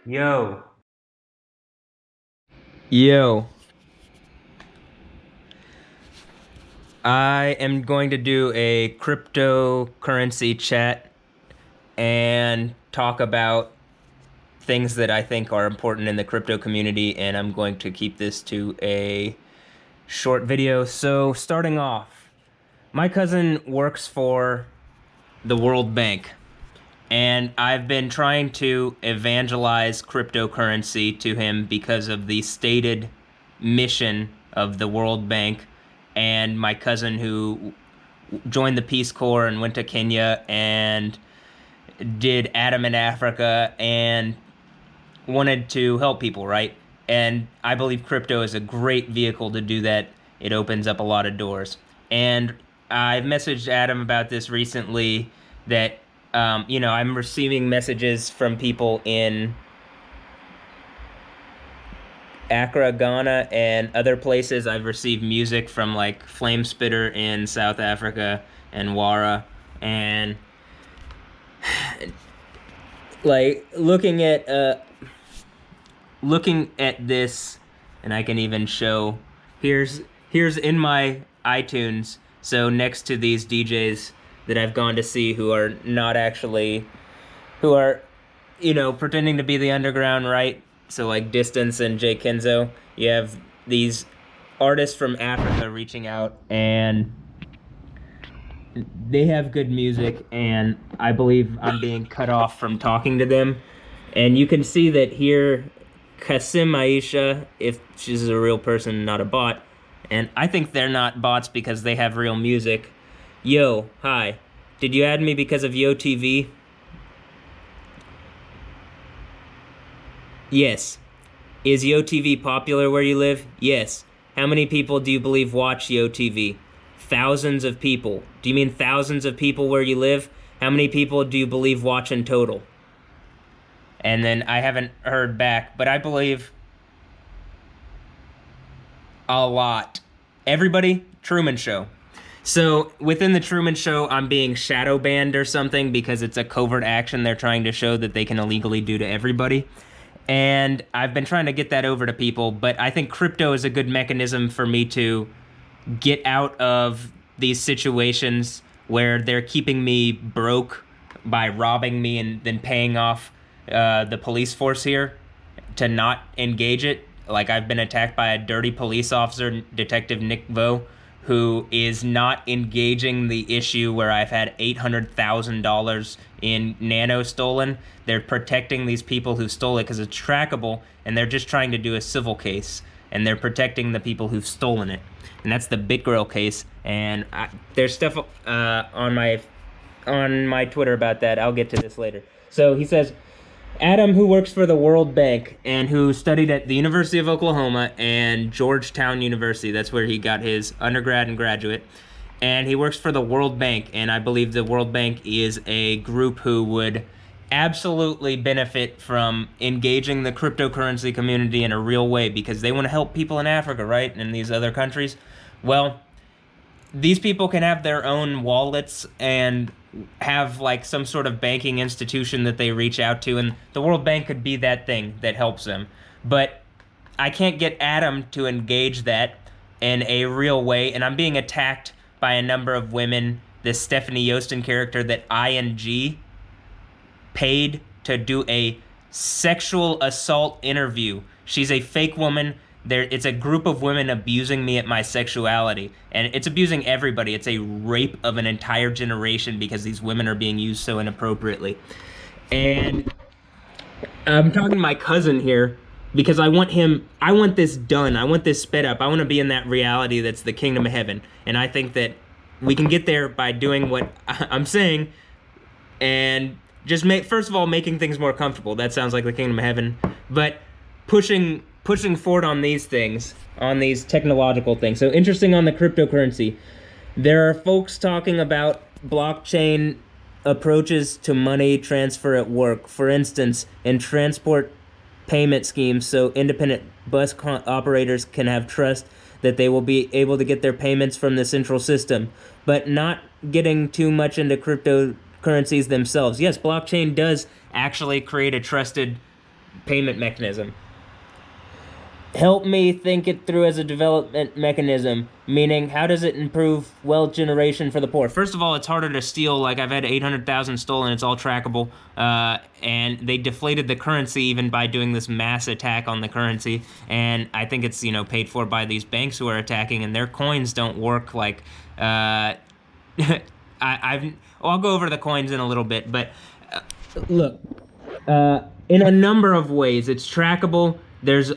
Yo. Yo. I am going to do a cryptocurrency chat and talk about things that I think are important in the crypto community, and I'm going to keep this to a short video. So, starting off, my cousin works for the World Bank, and I've been trying to evangelize cryptocurrency to him because of the stated mission of the World Bank. And my cousin, who joined the Peace Corps and went to Kenya and did Adam in Africa and wanted to help people, right? And I believe crypto is a great vehicle to do that. It opens up a lot of doors. And I've messaged Adam about this recently that, I'm receiving messages from people in Accra, Ghana, and other places. I've received music from like Flame Spitter in South Africa and Wara. And like looking at this, and I can even show here's in my iTunes. So next to these DJs that I've gone to see who are not actually who are pretending to be the underground, right? So like Distance and Jay Kenzo, you have these artists from Africa reaching out, and they have good music, and I believe I'm being cut off from talking to them. And you can see that here, Kasim Aisha, if she's a real person, not a bot, and I think they're not bots because they have real music. Yo, hi. Did you add me because of Yo TV? Yes. Is Yo TV popular where you live? Yes. How many people do you believe watch Yo TV? Thousands of people. Do you mean thousands of people where you live? How many people do you believe watch in total? And then I haven't heard back, but I believe a lot. Everybody, Truman Show. So within the Truman Show, I'm being shadow banned or something because it's a covert action they're trying to show that they can illegally do to everybody. And I've been trying to get that over to people, but I think crypto is a good mechanism for me to get out of these situations where they're keeping me broke by robbing me and then paying off the police force here to not engage it. Like, I've been attacked by a dirty police officer, Detective Nick Vo, who is not engaging the issue where I've had $800,000 in nano stolen. They're protecting these people who stole it because it's trackable, and they're just trying to do a civil case, and they're protecting the people who've stolen it. And that's the BitGirl case, and there's stuff on my Twitter about that. I'll get to this later. So he says, Adam, who works for the World Bank and who studied at the University of Oklahoma and Georgetown University. That's where he got his undergrad and graduate. And he works for the World Bank, and I believe the World Bank is a group who would absolutely benefit from engaging the cryptocurrency community in a real way because they want to help people in Africa, right? And in these other countries. Well, these people can have their own wallets and have like some sort of banking institution that they reach out to, and the World Bank could be that thing that helps them. But I can't get Adam to engage that in a real way, and I'm being attacked by a number of women. This Stephanie Yostin character that ING paid to do a sexual assault interview. She's a fake woman. It's a group of women abusing me at my sexuality, and it's abusing everybody. It's a rape of an entire generation because these women are being used so inappropriately. And I'm talking to my cousin here because I want this done. I want this sped up. I want to be in that reality that's the kingdom of heaven. And I think that we can get there by doing what I'm saying and just first of all, making things more comfortable. That sounds like the kingdom of heaven. But pushing forward on these things, on these technological things. So interesting on the cryptocurrency. There are folks talking about blockchain approaches to money transfer at work. For instance, in transport payment schemes, so independent bus operators can have trust that they will be able to get their payments from the central system, but not getting too much into cryptocurrencies themselves. Yes, blockchain does actually create a trusted payment mechanism. Help me think it through as a development mechanism, meaning how does it improve wealth generation for the poor? First of all, it's harder to steal. Like, I've had 800,000 stolen. It's all trackable. And they deflated the currency even by doing this mass attack on the currency. And I think it's, paid for by these banks who are attacking, and their coins don't work like... I'll go over the coins in a little bit, but look, in a number of ways, it's trackable. There's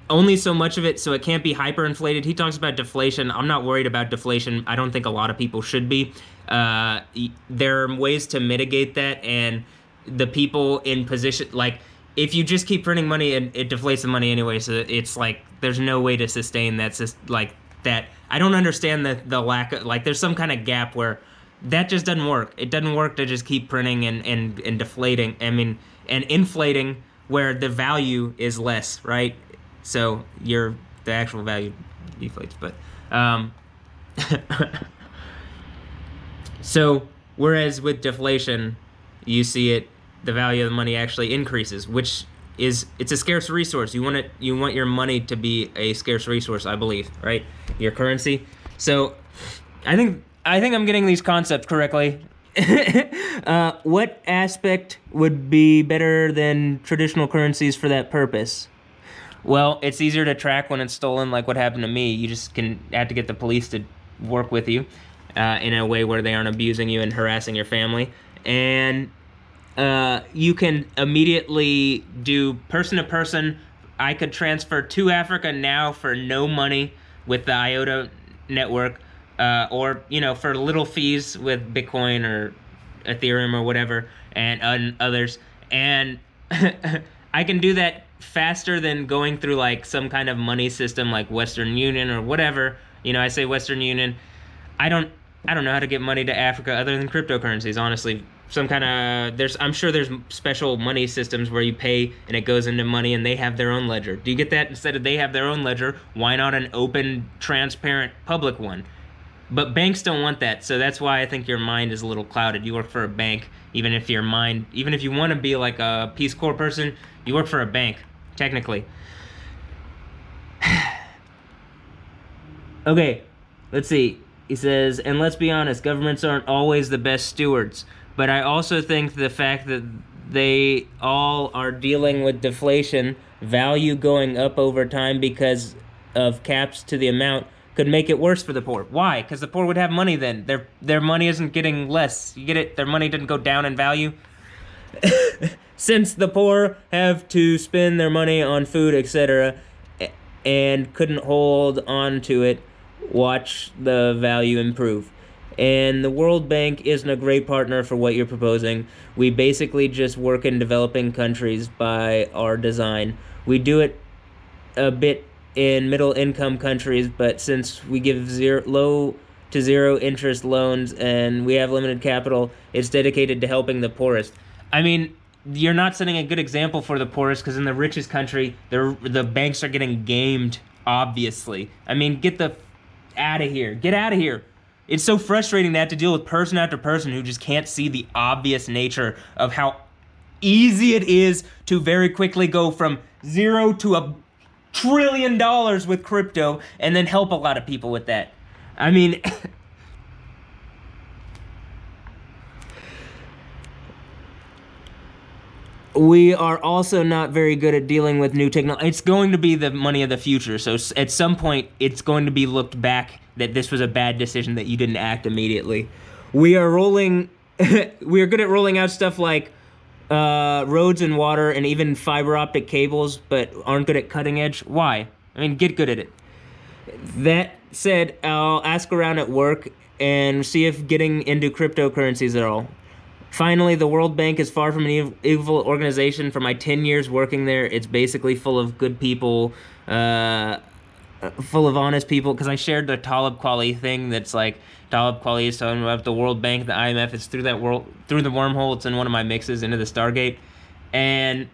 only so much of it, so it can't be hyperinflated. He talks about deflation. I'm not worried about deflation. I don't think a lot of people should be. There are ways to mitigate that, and the people in position, like, if you just keep printing money, it deflates the money anyway, so it's like, there's no way to sustain that, like, that. I don't understand the lack of, like, there's some kind of gap where that just doesn't work. It doesn't work to just keep printing and deflating, and inflating where the value is less, right? So the actual value deflates, but so whereas with deflation, you see the value of the money actually increases, which it's a scarce resource. You want your money to be a scarce resource, I believe, right? Your currency. So I think I'm getting these concepts correctly. What aspect would be better than traditional currencies for that purpose? Well, it's easier to track when it's stolen, like what happened to me. You just have to get the police to work with you in a way where they aren't abusing you and harassing your family. And you can immediately do person-to-person. I could transfer to Africa now for no money with the IOTA network, or, for little fees with Bitcoin or Ethereum or whatever, and others. And I can do that faster than going through like some kind of money system like Western Union or whatever. I say Western Union. I don't know how to get money to Africa other than cryptocurrencies, honestly. Some kind of I'm sure there's special money systems where you pay and it goes into money and they have their own ledger. Do you get that? Instead of they have their own ledger, why not an open, transparent, public one? But banks don't want that, so that's why I think your mind is a little clouded. You work for a bank, even if you want to be like a Peace Corps person, you work for a bank, technically. Okay, let's see. He says, and let's be honest, governments aren't always the best stewards. But I also think the fact that they all are dealing with deflation, value going up over time because of caps to the amount, could make it worse for the poor. Why? Because the poor would have money then. Their money isn't getting less. You get it? Their money didn't go down in value. Since the poor have to spend their money on food, etc., and couldn't hold on to it, watch the value improve. And the World Bank isn't a great partner for what you're proposing. We basically just work in developing countries by our design. We do it a bit in middle-income countries, but since we give low to zero interest loans and we have limited capital, it's dedicated to helping the poorest. I mean, you're not setting a good example for the poorest, because in the richest country, the banks are getting gamed, obviously. I mean, get out of here. Get out of here. It's so frustrating to have to deal with person after person who just can't see the obvious nature of how easy it is to very quickly go from zero to $1 trillion with crypto and then help a lot of people with that. I mean, we are also not very good at dealing with new technology. It's going to be the money of the future. So at some point, it's going to be looked back that this was a bad decision, that you didn't act immediately. We are good at rolling out stuff like roads and water and even fiber optic cables, but aren't good at cutting edge. Why? I mean, get good at it. That said, I'll ask around at work and see if getting into cryptocurrencies at all. Finally, the World Bank is far from an evil organization. For my 10 years working there, it's basically full of good people, full of honest people, because I shared the Talib Kweli thing. That's like, Talib Kweli is talking about the World Bank, the IMF. It's through the wormhole. It's in one of my mixes into the Stargate. And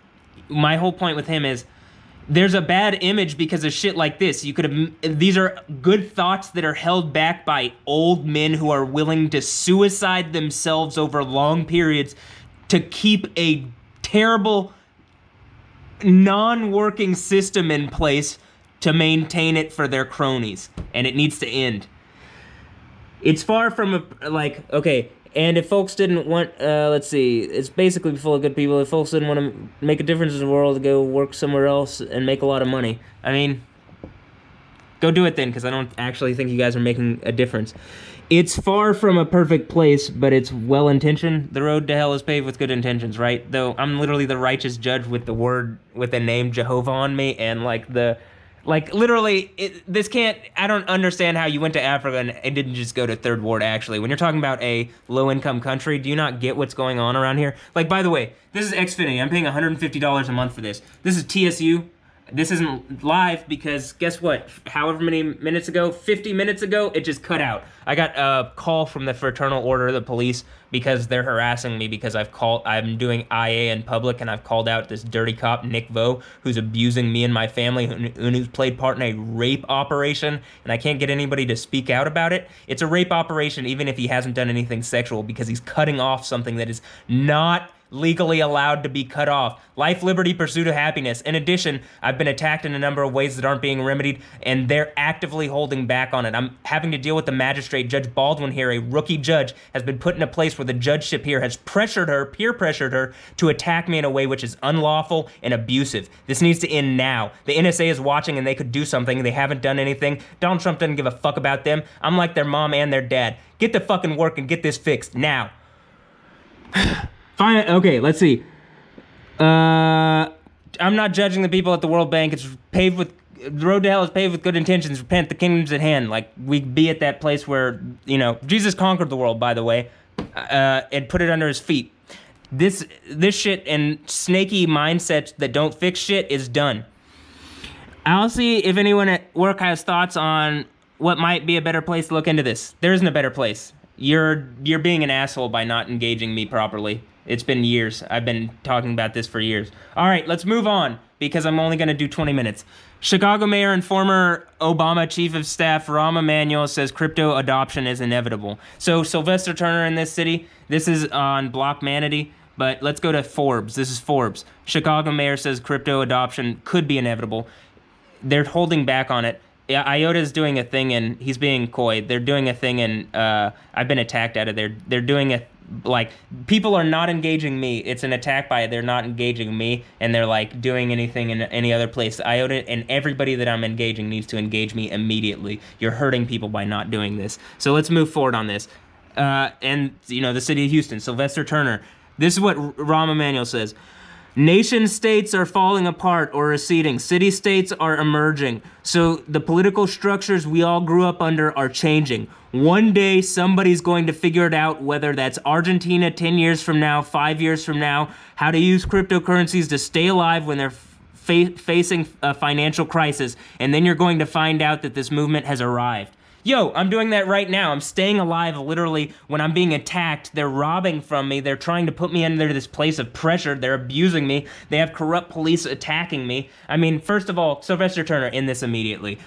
my whole point with him is, there's a bad image because of shit like this. These are good thoughts that are held back by old men who are willing to suicide themselves over long periods to keep a terrible non-working system in place to maintain it for their cronies, and it needs to end. It's far from okay, and if folks didn't want, let's see, it's basically full of good people. If folks didn't want to make a difference in the world, go work somewhere else and make a lot of money. I mean, go do it then, because I don't actually think you guys are making a difference. It's far from a perfect place, but it's well-intentioned. The road to hell is paved with good intentions, right? Though I'm literally the righteous judge with the name Jehovah on me, and literally, I don't understand how you went to Africa and it didn't just go to Third Ward, actually. When you're talking about a low-income country, do you not get what's going on around here? Like, by the way, this is Xfinity. I'm paying $150 a month for this. This is TSU. This isn't live because guess what? However many minutes ago, 50 minutes ago, it just cut out. I got a call from the Fraternal Order of the Police because they're harassing me because I'm doing IA in public, and I've called out this dirty cop, Nick Vo, who's abusing me and my family, who's played part in a rape operation, and I can't get anybody to speak out about it. It's a rape operation even if he hasn't done anything sexual, because he's cutting off something that is not legally allowed to be cut off. Life, liberty, pursuit of happiness. In addition, I've been attacked in a number of ways that aren't being remedied, and they're actively holding back on it. I'm having to deal with the magistrate. Judge Baldwin here, a rookie judge, has been put in a place where the judgeship here has peer pressured her to attack me in a way which is unlawful and abusive. This needs to end now. The NSA is watching and they could do something. They haven't done anything. Donald Trump doesn't give a fuck about them. I'm like their mom and their dad. Get the fucking work and get this fixed now. Fine. Okay, let's see. I'm not judging the people at the World Bank. It's paved with, the road to hell is paved with good intentions. Repent, the kingdom's at hand. Like, we be at that place where, Jesus conquered the world, by the way, and put it under his feet. This shit and snaky mindsets that don't fix shit is done. I'll see if anyone at work has thoughts on what might be a better place to look into this. There isn't a better place. You're being an asshole by not engaging me properly. It's been years. I've been talking about this for years. All right, let's move on, because I'm only going to do 20 minutes. Chicago mayor and former Obama chief of staff Rahm Emanuel says crypto adoption is inevitable. So Sylvester Turner in this city, this is on Blockmanity, but let's go to Forbes. This is Forbes. Chicago mayor says crypto adoption could be inevitable. They're holding back on it. IOTA is doing a thing, and he's being coy. They're doing a thing, and I've been attacked out of there. They're doing a, people are not engaging me. It's an attack by they're not engaging me, and they're doing anything in any other place. IOTA and everybody that I'm engaging needs to engage me immediately. You're hurting people by not doing this. So let's move forward on this. And the city of Houston, Sylvester Turner. This is what Rahm Emanuel says. Nation states are falling apart or receding. City-states are emerging. So the political structures we all grew up under are changing. One day, somebody's going to figure it out, whether that's Argentina 10 years from now, 5 years from now, how to use cryptocurrencies to stay alive when they're facing a financial crisis. And then you're going to find out that this movement has arrived. Yo, I'm doing that right now. I'm staying alive literally when I'm being attacked. They're robbing from me. They're trying to put me under this place of pressure. They're abusing me. They have corrupt police attacking me. I mean, first of all, Sylvester Turner, in this immediately.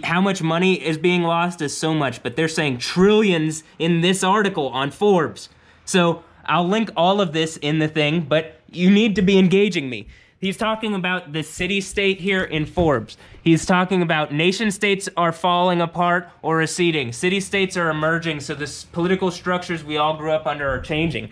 How much money is being lost is so much, but they're saying trillions in this article on Forbes. So I'll link all of this in the thing, but you need to be engaging me. He's talking about the city-state here in Forbes. He's talking about nation-states are falling apart or receding. City-states are emerging, so the political structures we all grew up under are changing.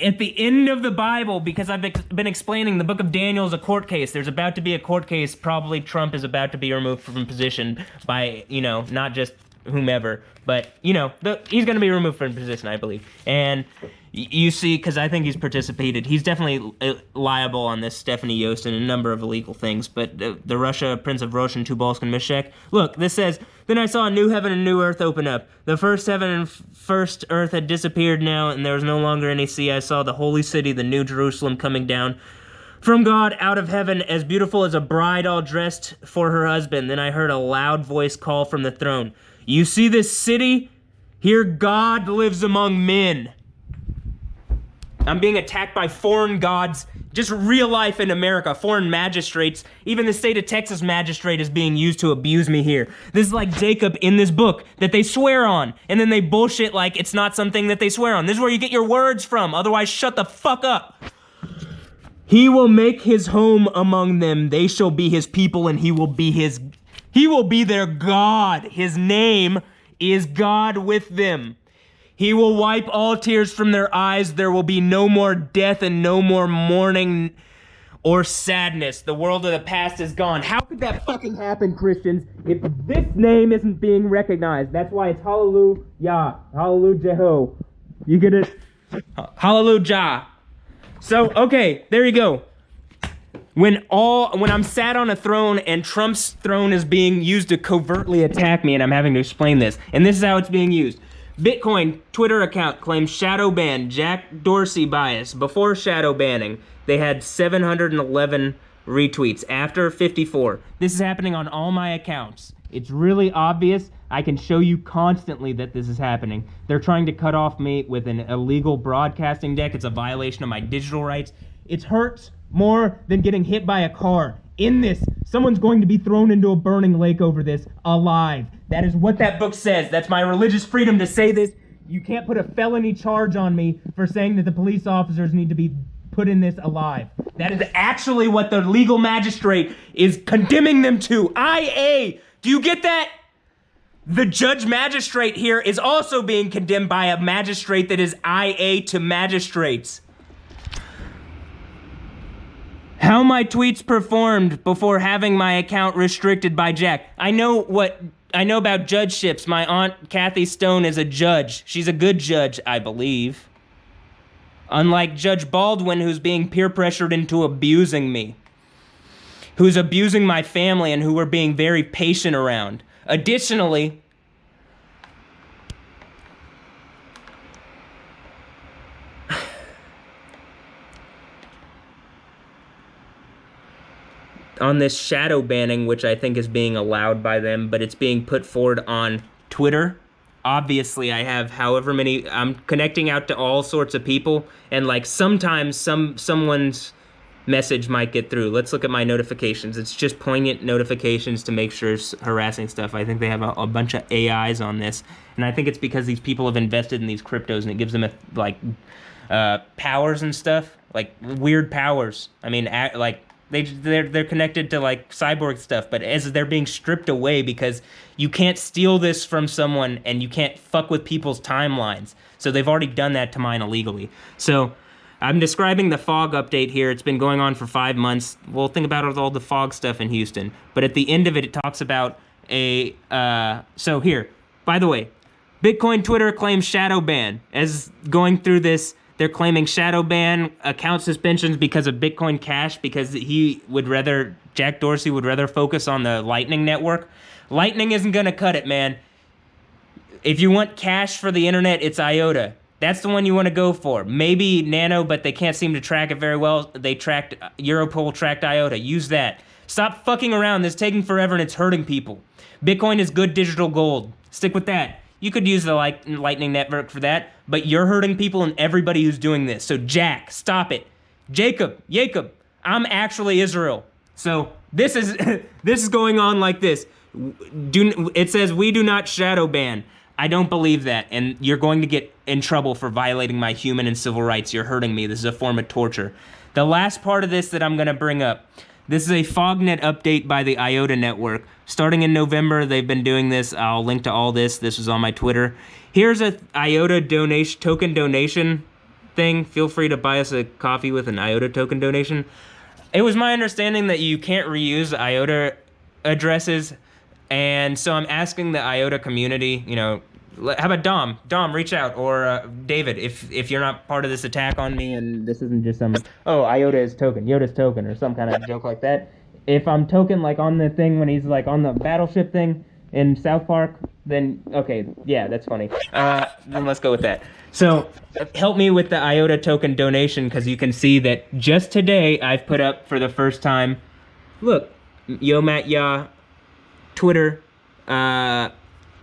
At the end of the Bible, because I've been explaining, the book of Daniel is a court case. There's about to be a court case. Probably Trump is about to be removed from position by, not just whomever, but, he's going to be removed from position, I believe. And you see, because I think he's participated, he's definitely liable on this Stephanie Yost and a number of illegal things, but the Russia, Prince of Roshan, Tubalsk, and Meshach. Look, this says, then I saw a new heaven and new earth open up. The first heaven and first earth had disappeared now, and there was no longer any sea. I saw the holy city, the new Jerusalem, coming down from God out of heaven, as beautiful as a bride all dressed for her husband. Then I heard a loud voice call from the throne. You see this city? Here God lives among men. I'm being attacked by foreign gods, just real life in America, foreign magistrates. Even the state of Texas magistrate is being used to abuse me here. This is like Jacob in this book that they swear on, and then they bullshit like it's not something that they swear on. This is where you get your words from, otherwise shut the fuck up. He will make his home among them. They shall be his people, and he will be their God. His name is God with them. He will wipe all tears from their eyes. There will be no more death and no more mourning or sadness. The world of the past is gone. How could that fucking happen, Christians, if this name isn't being recognized? That's why it's hallelujah. Hallelujah. You get it? Hallelujah. So, okay, there you go. When I'm sat on a throne and Trump's throne is being used to covertly attack me, and I'm having to explain this, and this is how it's being used. Bitcoin Twitter account claims shadow ban Jack Dorsey bias. Before shadow banning, they had 711 retweets. After 54. This is happening on all my accounts. It's really obvious. I can show you constantly that this is happening. They're trying to cut off me with an illegal broadcasting deck. It's a violation of my digital rights. It hurts more than getting hit by a car. In this, someone's going to be thrown into a burning lake over this, alive. That is what that book says. That's my religious freedom to say this. You can't put a felony charge on me for saying that the police officers need to be put in this alive. That is actually what the legal magistrate is condemning them to. IA! Do you get that? The judge magistrate here is also being condemned by a magistrate that is IA to magistrates. How my tweets performed before having my account restricted by Jack. I know about judgeships. My aunt Kathy Stone is a judge. She's a good judge, I believe. Unlike Judge Baldwin, who's being peer pressured into abusing me. Who's abusing my family and who we're being very patient around. Additionally, on this shadow banning, which I think is being allowed by them, but it's being put forward on Twitter. Obviously, I have however many, I'm connecting out to all sorts of people, and like sometimes someone's message might get through. Let's look at my notifications. It's just poignant notifications to make sure it's harassing stuff. I think they have a bunch of AIs on this, and I think it's because these people have invested in these cryptos, and it gives them powers and stuff, like weird powers. I mean, like they're connected to like cyborg stuff, but as they're being stripped away because you can't steal this from someone and you can't fuck with people's timelines. So they've already done that to mine illegally. So I'm describing the fog update here. It's been going on for 5 months. We'll think about all the fog stuff in Houston. But at the end of it, it talks about so here, by the way, Bitcoin Twitter claims shadow ban. As going through this, they're claiming shadow ban, account suspensions because of Bitcoin Cash, because Jack Dorsey would rather focus on the Lightning Network. Lightning isn't gonna cut it, man. If you want cash for the internet, it's IOTA. That's the one you want to go for. Maybe Nano, but they can't seem to track it very well. Europol tracked IOTA. Use that. Stop fucking around. This is taking forever and it's hurting people. Bitcoin is good digital gold. Stick with that. You could use the Lightning Network for that, but you're hurting people and everybody who's doing this. So Jack, stop it. Jacob, I'm actually Israel. So this is going on like this. It says we do not shadow ban. I don't believe that, and you're going to get in trouble for violating my human and civil rights. You're hurting me. This is a form of torture. The last part of this that I'm going to bring up, this is a FogNet update by the IOTA network. Starting in November, they've been doing this. I'll link to all this. This was on my Twitter. Here's a IOTA token donation thing. Feel free to buy us a coffee with an IOTA token donation. It was my understanding that you can't reuse IOTA addresses, and so I'm asking the IOTA community, how about Dom? Dom, reach out, or David, if you're not part of this attack on me and this isn't just some, IOTA's token, Yoda's token, or some kind of joke like that. If I'm token like on the thing when he's like on the battleship thing in South Park, then okay, yeah, that's funny. Then let's go with that. So help me with the IOTA token donation, because you can see that just today I've put up for the first time, look, Yo Matt Ya, Twitter,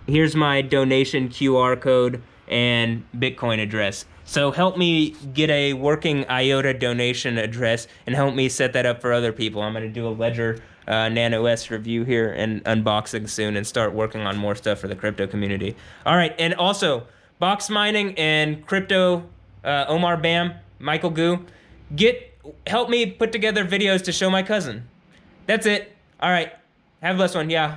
here's my donation QR code and Bitcoin address. So help me get a working IOTA donation address and help me set that up for other people. I'm going to do a Ledger Nano S review here and unboxing soon and start working on more stuff for the crypto community. All right, and also Boxmining and crypto, Omar Bam, Michael Gu, Help me put together videos to show my cousin. That's it. All right. Have a blessed one. Yeah.